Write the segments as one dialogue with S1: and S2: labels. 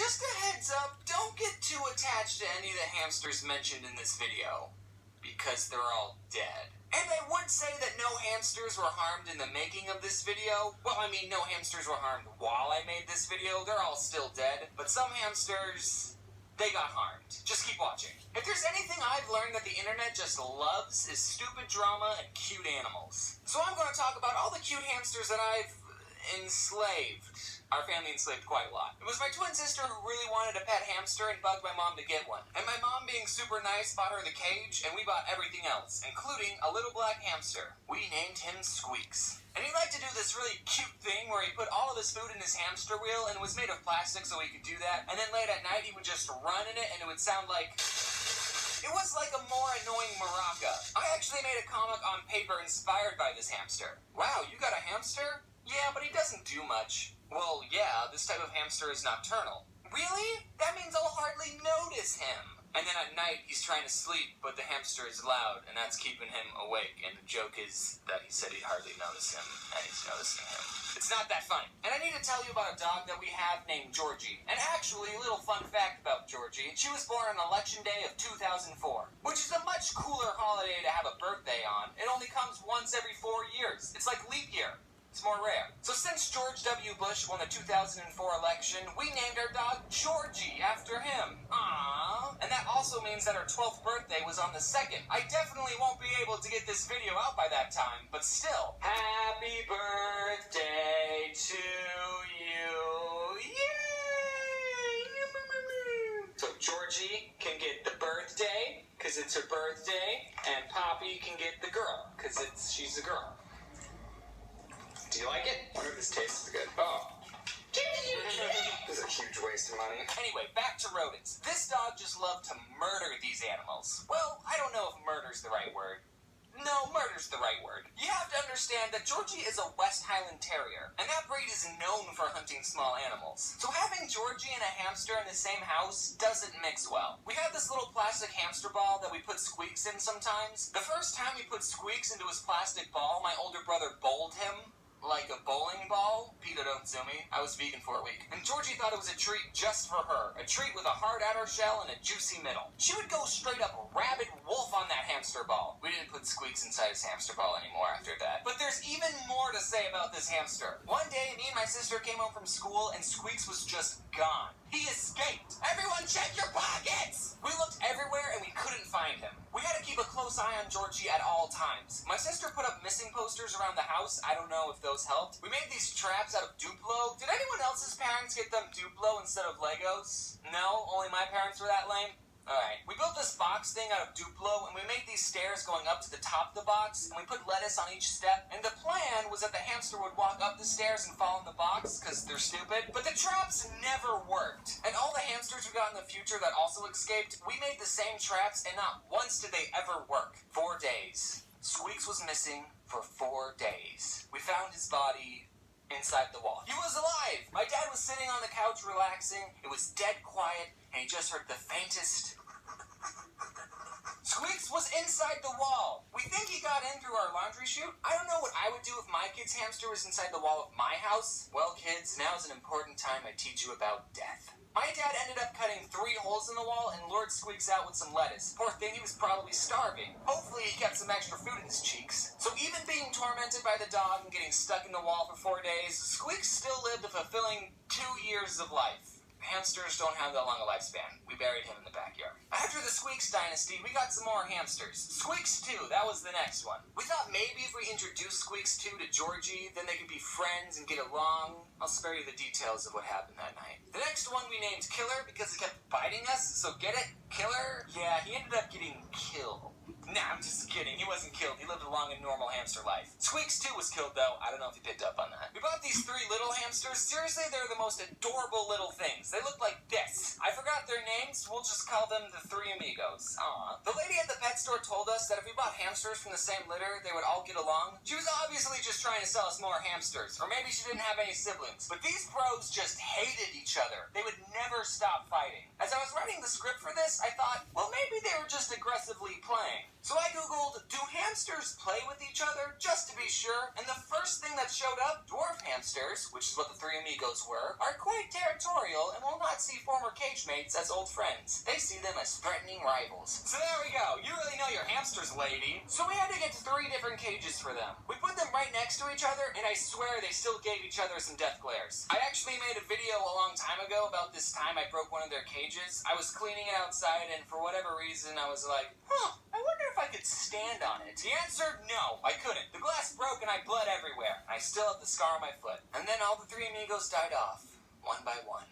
S1: Just a heads up, don't get too attached to any of the hamsters mentioned in this video, because they're all dead. And I would say that no hamsters were harmed in the making of this video. Well, I mean, no hamsters were harmed while I made this video. They're all still dead. But some hamsters, they got harmed. Just keep watching. If there's anything I've learned that the internet just loves, is stupid drama and cute animals. So I'm going to talk about all the cute hamsters that I've enslaved. Our family enslaved quite a lot. It was my twin sister who really wanted a pet hamster and bugged my mom to get one. And my mom, being super nice, bought her the cage, and we bought everything else, including a little black hamster. We named him Squeaks. And he liked to do this really cute thing where he put all of his food in his hamster wheel, and it was made of plastic so he could do that. And then late at night, he would just run in it, and it would sound like... It was like a more annoying maraca. I actually made a comic on paper inspired by this hamster. Wow, you got a hamster? Yeah, but he doesn't do much. Well, yeah, this type of hamster is nocturnal. Really? That means I'll hardly notice him. And then at night, he's trying to sleep, but the hamster is loud, and that's keeping him awake. And the joke is that he said he'd hardly notice him, and he's noticing him. It's not that funny. And I need to tell you about a dog that we have named Georgie. And actually, a little fun fact about Georgie. She was born on Election Day of 2004, which is a much cooler holiday to have a birthday on. It only comes once every 4 years. It's like leap year. It's more rare. So since George W. Bush won the 2004 election, we named our dog Georgie after him. Aww. And that also means that our 12th birthday was on the 2nd. I definitely won't be able to get this video out by that time, but still. Happy birthday to you. Yay! So Georgie can get the birthday, because it's her birthday, and Poppy can get the girl, because she's a girl. Do you like it?
S2: I wonder if this tastes good.
S1: Oh.
S2: This is a huge waste of money.
S1: Anyway, back to rodents. This dog just loved to murder these animals. Well, I don't know if murder's the right word. No, murder's the right word. You have to understand that Georgie is a West Highland Terrier, and that breed is known for hunting small animals. So having Georgie and a hamster in the same house doesn't mix well. We have this little plastic hamster ball that we put Squeaks in sometimes. The first time we put Squeaks into his plastic ball, my older brother bowled him. Like a bowling ball? Peter, don't sue me. I was vegan for a week. And Georgie thought it was a treat just for her. A treat with a hard outer shell and a juicy middle. She would go straight up rabid wolf on that hamster ball. We didn't put Squeaks inside his hamster ball anymore after that. But there's even more to say about this hamster. One day, me and my sister came home from school and Squeaks was just gone. He escaped. Everyone check your pockets! We looked everywhere and we couldn't find him. We had to keep a close eye on Georgie at all times. My sister put up missing posters around the house. I don't know if those helped. We made these traps out of Duplo. Did anyone else's parents get them Duplo instead of Legos? No? Only my parents were that lame? Alright, we built this box thing out of Duplo, and we made these stairs going up to the top of the box, and we put lettuce on each step, and the plan was that the hamster would walk up the stairs and fall in the box, because they're stupid, but the traps never worked. And all the hamsters we got in the future that also escaped, we made the same traps, and not once did they ever work. 4 days. Squeaks was missing for 4 days. We found his body inside the wall. He was alive! My dad was sitting on the couch relaxing, it was dead quiet, and he just heard the faintest... Squeaks was inside the wall. We think he got in through our laundry chute. I don't know what I would do if my kid's hamster was inside the wall of my house. Well, kids, now is an important time I teach you about death. My dad ended up cutting 3 holes in the wall and lured Squeaks out with some lettuce. Poor thing, he was probably starving. Hopefully he kept some extra food in his cheeks. So even being tormented by the dog and getting stuck in the wall for 4 days, Squeaks still lived a fulfilling 2 years of life. Hamsters don't have that long a lifespan. We buried him in the backyard. After the Squeaks dynasty, we got some more hamsters. Squeaks 2, that was the next one. We thought maybe if we introduced Squeaks 2 to Georgie, then they could be friends and get along. I'll spare you the details of what happened that night. The next one we named Killer because he kept biting us, so get it? Killer? Yeah, he ended up getting killed. Nah, I'm just kidding. He wasn't killed. He lived a long and normal hamster life. Squeaks 2 was killed, though. I don't know if you picked up on that. We bought these 3 little hamsters. Seriously, they're the most adorable little things. They look like this. I forgot their names. We'll just call them the 3 amigos. Aw. The lady at the pet store told us that if we bought hamsters from the same litter, they would all get along. She was obviously just trying to sell us more hamsters. Or maybe she didn't have any siblings. But these bros just hated each other. They would never stop fighting. As I was writing the script for this, I thought, well, maybe they were just aggressively playing. So I googled, do hamsters play with each other, just to be sure, and the first thing that showed up, dwarf hamsters, which is what the three amigos were, are quite territorial and will not see former cage mates as old friends. They see them as threatening rivals. So there we go, you really know your hamsters, lady. So we had to get 3 different cages for them. We put them right next to each other, and I swear they still gave each other some death glares. I actually made a video a long time ago about this time I broke one of their cages. I was cleaning it outside, and for whatever reason, I was like, I wonder if I could stand on it. The answer, no, I couldn't. The glass broke and I bled everywhere. I still have the scar on my foot. And then all the 3 amigos died off, one by one.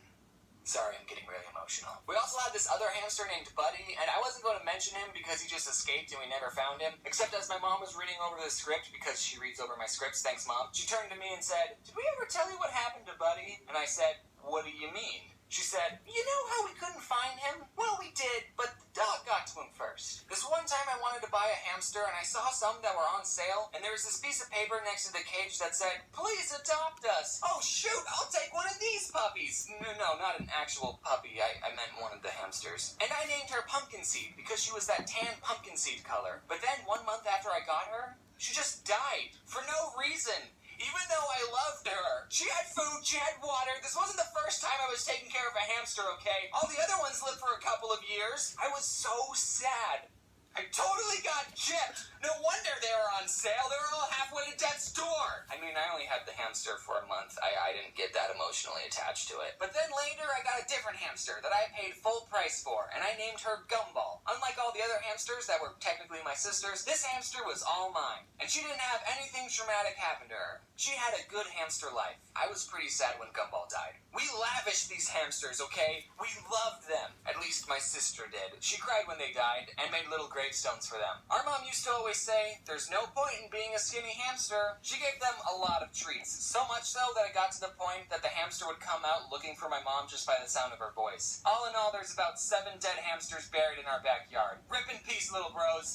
S1: Sorry, I'm getting really emotional. We also had this other hamster named Buddy, and I wasn't going to mention him because he just escaped and we never found him. Except as my mom was reading over the script, because she reads over my scripts, thanks Mom, she turned to me and said, "Did we ever tell you what happened to Buddy?" And I said, "What do you mean?" She said, "You know how we couldn't find him? Well, we did, but the dog got to him first. This one time I wanted to buy a hamster, and I saw some that were on sale, and there was this piece of paper next to the cage that said, 'Please adopt us.' Oh, shoot, I'll take one of these puppies." No, not an actual puppy. I meant one of the hamsters. And I named her Pumpkin Seed because she was that tan pumpkin seed color. But then 1 month after I got her, she just died for no reason. Even though I loved her. She had food, she had water. This wasn't the first time I was taking care of a hamster, okay? All the other ones lived for a couple of years. I was so sad. I totally got gypped. No wonder they were on sale. They were all halfway to death's door. I mean, I only had the hamster for a month. I didn't get that emotionally attached to it. But then later, I got a different hamster that I paid full price for, and I named her Gumball. Unlike all the other hamsters that were technically my sister's, this hamster was all mine. And she didn't have anything traumatic happen to her. She had a good hamster life. I was pretty sad when Gumball died. We lavished these hamsters, okay? We loved them. At least my sister did. She cried when they died and made little gravestones for them. Our mom used to always say, "There's no point in being a skinny hamster." She gave them a lot of treats. So much so that it got to the point that the hamster would come out looking for my mom just by the sound of her voice. All in all, there's about 7 dead hamsters buried in our backyard. Rip in peace, little bros.